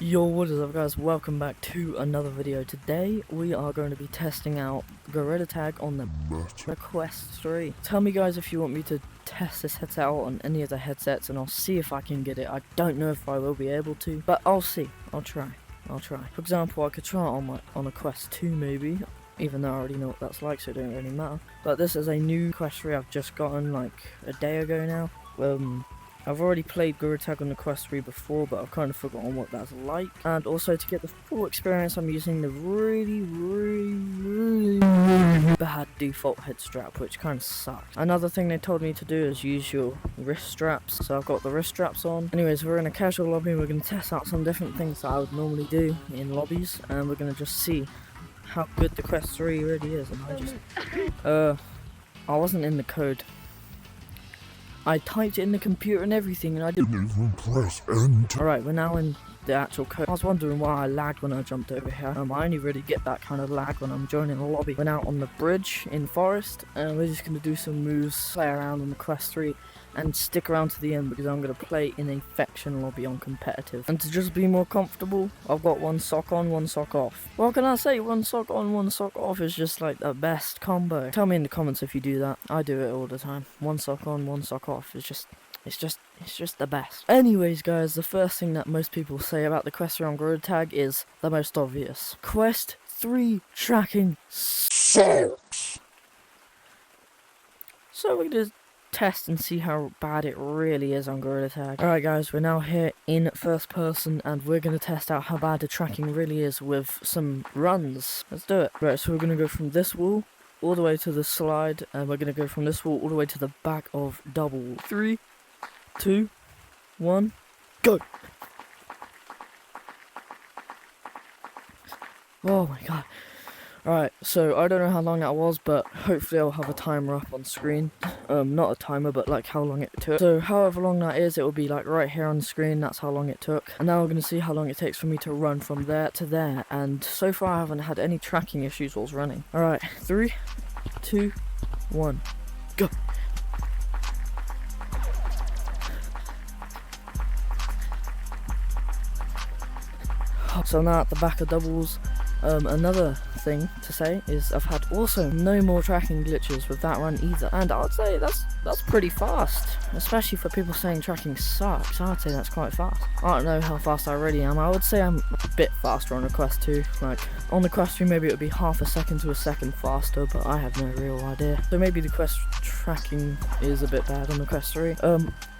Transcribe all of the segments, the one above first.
Yo, what is up guys, welcome back to another video. Today we are going to be testing out Gorilla Tag on the Quest 3. Tell me guys if you want me to test this headset out on any of the headsets and I'll see if I can get it. I don't know if I will be able to, but I'll see. I'll try. For example, I could try it on a Quest 2 maybe, even though I already know what that's like, so it don't really matter. But this is a new Quest 3 I've just gotten like a day ago now. I've already played Gorilla Tag on the Quest 3 before, but I've kind of forgotten what that's like. And also to get the full experience, I'm using the really bad default head strap, which kind of sucks. Another thing they told me to do is use your wrist straps, so I've got the wrist straps on. Anyways, we're in a casual lobby, we're going to test out some different things that I would normally do in lobbies, and we're going to just see how good the Quest 3 really is. And I wasn't in the code. I typed it in the computer and everything and I didn't even press enter. Alright, we're now in the actual code. I was wondering why I lagged when I jumped over here. I only really get that kind of lag when I'm joining a lobby. We're now on the bridge in Forest and we're just going to do some moves, play around on the Quest 3 and stick around to the end because I'm going to play in a faction lobby on competitive. And to just be more comfortable, I've got one sock on, one sock off. What can I say? One sock on, one sock off is just like the best combo. Tell me in the comments if you do that. I do it all the time. One sock on, one sock off. It's just the best. Anyways guys, the first thing that most people say about the Quest 3 on Gorilla Tag is the most obvious. Quest 3 tracking sucks. So we're going to test and see how bad it really is on Gorilla Tag. Alright guys, we're now here in first person and we're going to test out how bad the tracking really is with some runs. Let's do it. Right, so we're going to go from this wall all the way to the slide, and we're going to go from this wall all the way to the back of double. 3, 2, 1, go! Oh my god. Alright, so I don't know how long that was, but hopefully I'll have a timer up on screen. Not a timer, but like how long it took. So however long that is, it will be like right here on the screen, that's how long it took. And now we're going to see how long it takes for me to run from there to there. And so far I haven't had any tracking issues whilst running. Alright, 3, 2, 1, go! So now at the back of doubles. Another thing to say is I've had also no more tracking glitches with that run either, and I'd say that's pretty fast, especially for people saying tracking sucks. I'd say that's quite fast. I don't know how fast I really am. I would say I'm a bit faster on the Quest 2. Like on the Quest 3 maybe it would be half a second to a second faster, but I have no real idea. So maybe the Quest tracking is a bit bad on the Quest 3.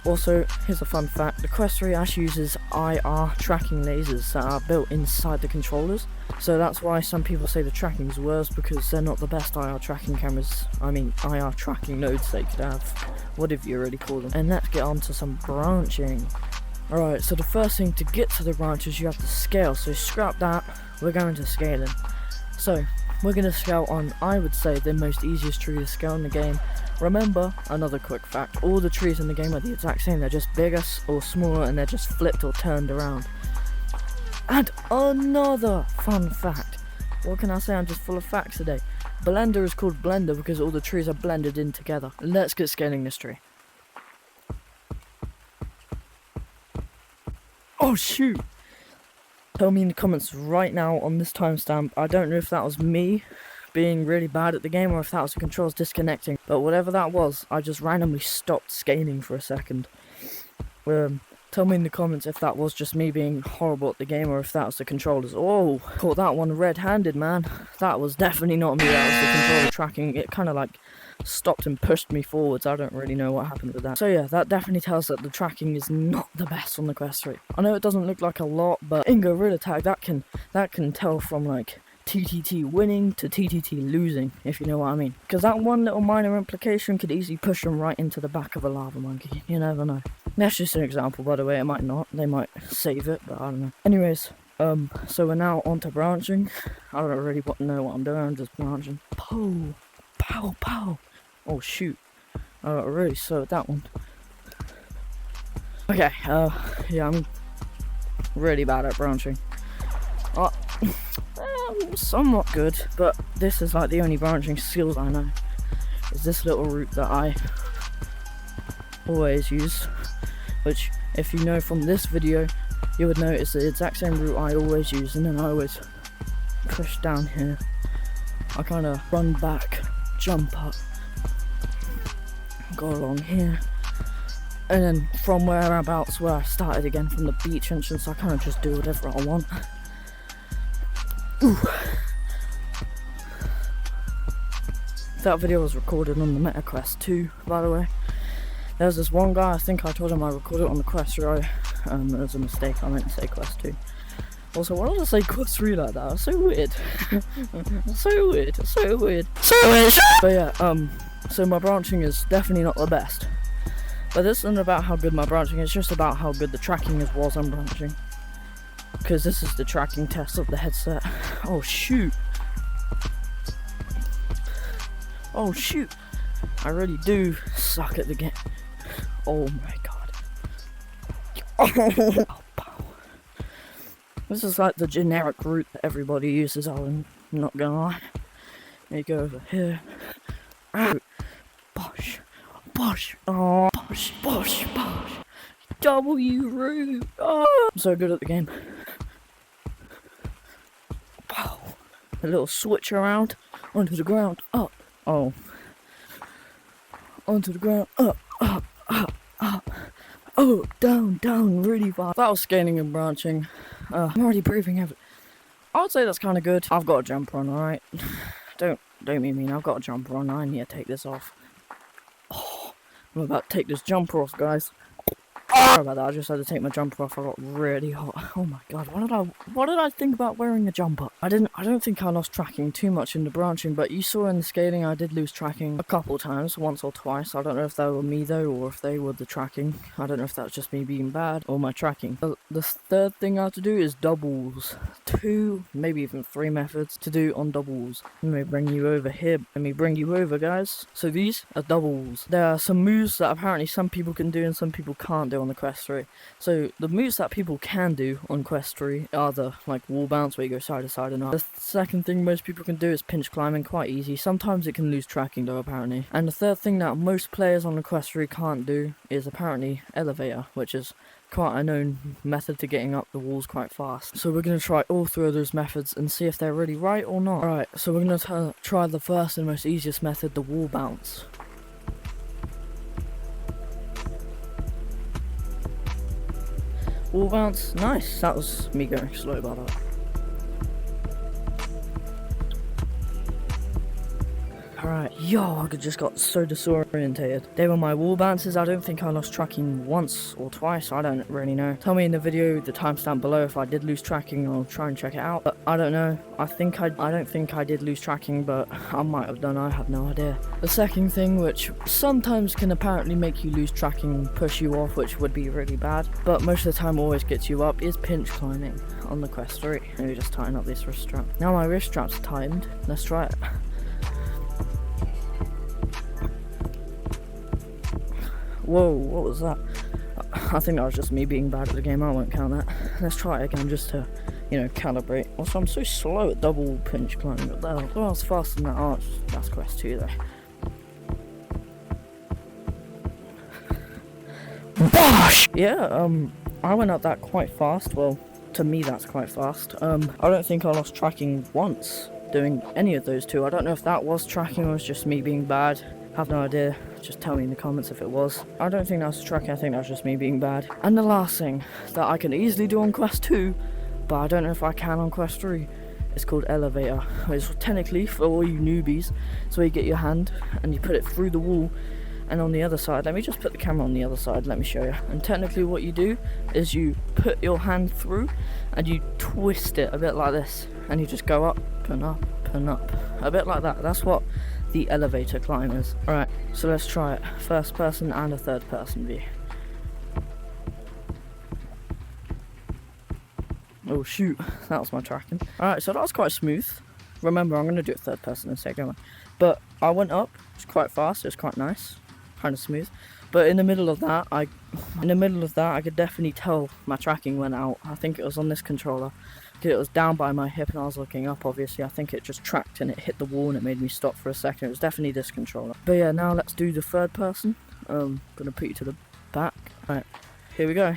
Also, here's a fun fact, the Quest 3 actually uses IR tracking lasers that are built inside the controllers, so that's why some people say the tracking's worse, because they're not the best IR tracking cameras, IR tracking nodes they could have, whatever you really call them. And let's get on to some branching. Alright, so the first thing to get to the branch is you have to scale, so scrap that, we're going to scaling. So, we're going to scale on, I would say, the most easiest tree to scale in the game. Remember, another quick fact, all the trees in the game are the exact same, they're just bigger or smaller and they're just flipped or turned around. And another fun fact, what can I say, I'm just full of facts today. Blender is called Blender because all the trees are blended in together. Let's get scaling this tree. Oh shoot! Tell me in the comments right now on this timestamp, I don't know if that was me being really bad at the game or if that was the controls disconnecting, but whatever that was, I just randomly stopped scaling for a second. Tell me in the comments if that was just me being horrible at the game or if that was the controllers. Oh, caught that one red-handed, man. That was definitely not me, that was the controller tracking. It kind of like stopped and pushed me forwards. I don't really know what happened with that. So yeah, that definitely tells that the tracking is not the best on the Quest 3. I know it doesn't look like a lot, but in Gorilla Tag that can tell from like TTT winning to TTT losing, if you know what I mean. Because that one little minor implication could easily push them right into the back of a lava monkey. You never know. That's just an example, by the way. It might not. They might save it, but I don't know. Anyways, so we're now on to branching. I don't really know what I'm doing. I'm just branching. Pow, pow, pow. Oh shoot! I really slowed that one. Okay. Yeah, I'm really bad at branching. Somewhat good, but this is like the only branching skills I know. Is this little route that I always use, which if you know from this video, you would notice the exact same route I always use, and then I always push down here. I kind of run back, jump up, go along here, and then from whereabouts where I started again from the beach entrance, I kind of just do whatever I want. Ooh. That video was recorded on the Meta Quest 2, by the way. There's this one guy, I think I told him I recorded it on the Quest 3. It was a mistake, I meant to say Quest 2. Also, why did I say Quest 3 like that? It's so weird. So weird. But yeah, so my branching is definitely not the best. But this isn't about how good my branching is, it's just about how good the tracking is whilst I'm branching. Because this is the tracking test of the headset. Oh shoot. Oh shoot. I really do suck at the game. Oh my god. Oh. This is like the generic route that everybody uses, I'm not gonna lie. You go over here. Bosh. Bosh. Oh, bosh, bosh, bosh. W route. Oh. I'm so good at the game. Wow. A little switch around. Onto the ground. Up. Oh. Onto the ground. Up. Up. Up. Up. Oh, down, really fast. That was scaling and branching. I'm already breathing heavily. I would say that's kind of good. I've got a jumper on, alright? Don't be mean, I've got a jumper on. I need to take this off. Oh, I'm about to take this jumper off, guys. Sorry about that, I just had to take my jumper off. I got really hot. Oh my god, what did I think about wearing a jumper? I don't think I lost tracking too much in the branching, but you saw in the scaling I did lose tracking a couple times, once or twice. I don't know if they were me though, or if they were the tracking. I don't know if that was just me being bad, or my tracking. The third thing I have to do is doubles. 2, maybe even 3 methods to do on doubles. Let me bring you over here. Let me bring you over, guys. So these are doubles. There are some moves that apparently some people can do and some people can't do on the Quest 3. So the moves that people can do on Quest 3 are the like wall bounce where you go side to side and up. The second thing most people can do is pinch climbing, quite easy. Sometimes it can lose tracking though apparently. And the third thing that most players on the Quest 3 can't do is apparently elevator, which is quite a known method to getting up the walls quite fast. So we're going to try all 3 of those methods and see if they're really right or not. Alright, so we're going to try the first and most easiest method, the wall bounce. Wall bounce, nice. That was me going slow about that. Alright, yo, I just got so disorientated. They were my wall bounces. I don't think I lost tracking once or twice. I don't really know. Tell me in the video, the timestamp below, if I did lose tracking. I'll try and check it out. But I don't know. I don't think I did lose tracking, but I might have done. I have no idea. The second thing, which sometimes can apparently make you lose tracking, push you off, which would be really bad, but most of the time always gets you up, is pinch climbing on the Quest 3. Let me just tighten up this wrist strap. Now my wrist strap's tightened. Let's try it. Whoa, what was that? I think that was just me being bad at the game. I won't count that. Let's try it again just to, you know, calibrate. Also, I'm so slow at double pinch climbing. What the hell? Well, I was faster than that. Oh, that's Quest 2 though. Bosh! Yeah, I went up that quite fast. Well, to me that's quite fast. I don't think I lost tracking once doing any of those 2. I don't know if that was tracking or was just me being bad. Have no idea. Just tell me in the comments if it was. I don't think that's tracking, I think that's just me being bad. And the last thing that I can easily do on Quest 2, but I don't know if I can on Quest 3, is called elevator. It's technically, for all you newbies, it's where you get your hand and you put it through the wall, and on the other side, let me just put the camera on the other side, let me show you. And technically what you do is you put your hand through and you twist it a bit like this, and you just go up and up and up, a bit like that. That's what the elevator climb is. Alright, so let's try it. First person and a third person view. Oh shoot, that was my tracking. Alright, so that was quite smooth. Remember, I'm going to do it third person in a second. But I went up, it was quite fast, it was quite nice, kind of smooth. But in the middle of that, I could definitely tell my tracking went out. I think it was on this controller. It was down by my hip and I was looking up, obviously. I think it just tracked and it hit the wall and it made me stop for a second. It was definitely this controller. But yeah, now let's do the third person. Gonna put you to the back. Alright, here we go.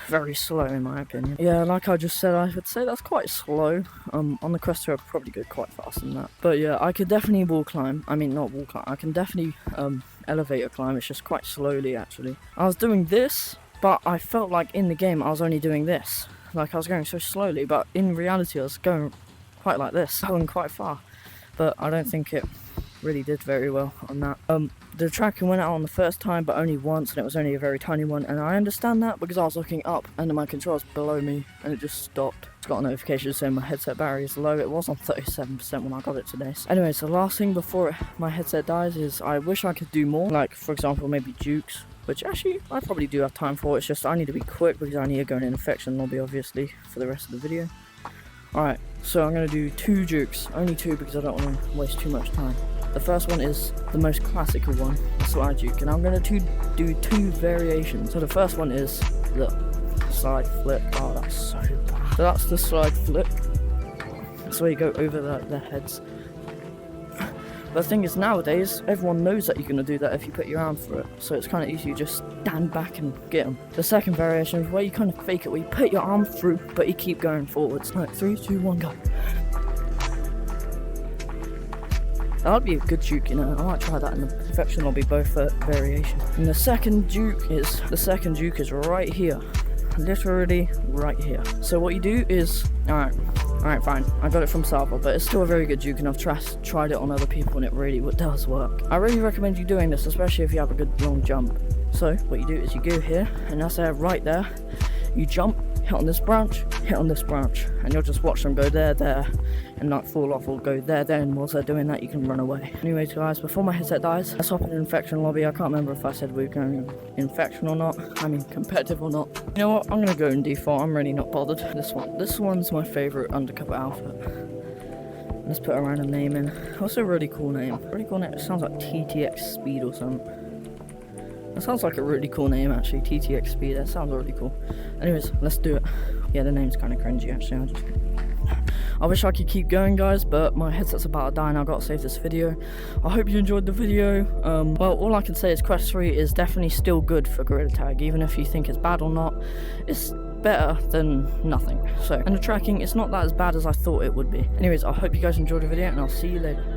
very slow in my opinion. Yeah, like I just said, I would say that's quite slow. On the quest 2 I'd probably go quite fast than that. But yeah, I could definitely wall climb. I mean, not wall climb. I can definitely elevator climb. It's just quite slowly actually. I was doing this, but I felt like in the game I was only doing this. Like I was going so slowly, but in reality I was going quite like this, going quite far. But I don't think it really did very well on that. The tracking went out on the first time, but only once, and it was only a very tiny one, and I understand that because I was looking up and my controller's below me and it just stopped. It's got a notification saying my headset battery is low. It was on 37% when I got it today. So anyways, the last thing before my headset dies is I wish I could do more, like for example maybe jukes, which actually I probably do have time for. It's just I need to be quick because I need to go in an infection lobby obviously for the rest of the video. Alright, so I'm going to do 2 jukes, only 2 because I don't want to waste too much time. The first one is the most classical one, the slide juke, and I'm going to do 2 variations. So the first one is the slide flip. Oh, that's so bad. So that's the slide flip. That's where you go over their heads. But the thing is, nowadays, everyone knows that you're going to do that if you put your arm through it. So it's kind of easy, you just stand back and get them. The second variation is where you kind of fake it, where you put your arm through, but you keep going forwards. Like 3, 2, 1, go. That would be a good juke, you know. I might try that in the infection lobby, both variations. And the second juke is right here. Literally right here. So what you do is, alright, fine. I got it from Salvo, but it's still a very good juke, and I've tried it on other people, and it really does work. I really recommend you doing this, especially if you have a good long jump. So what you do is you go here, and that's there, right there. You jump, hit on this branch, and you'll just watch them go there, and like fall off or go there, and whilst they're doing that, you can run away. Anyways, guys, before my headset dies, let's hop in an infection lobby. I can't remember if I said we were going infection or not. I mean, competitive or not. You know what? I'm gonna go in default. I'm really not bothered. This one's my favorite undercover outfit. Let's put a random name in. What's a really cool name? It sounds like TTX Speed or something. That sounds like a really cool name actually, TTX Speed. That sounds really cool. Anyways, let's do it. Yeah, the name's kind of cringy actually. I wish I could keep going, guys, but my headset's about to die and I've got to save this video. I hope you enjoyed the video. Well, all I can say is Quest 3 is definitely still good for Gorilla Tag, even if you think it's bad or not. It's better than nothing. So, and the tracking, it's not that as bad as I thought it would be. Anyways, I hope you guys enjoyed the video and I'll see you later.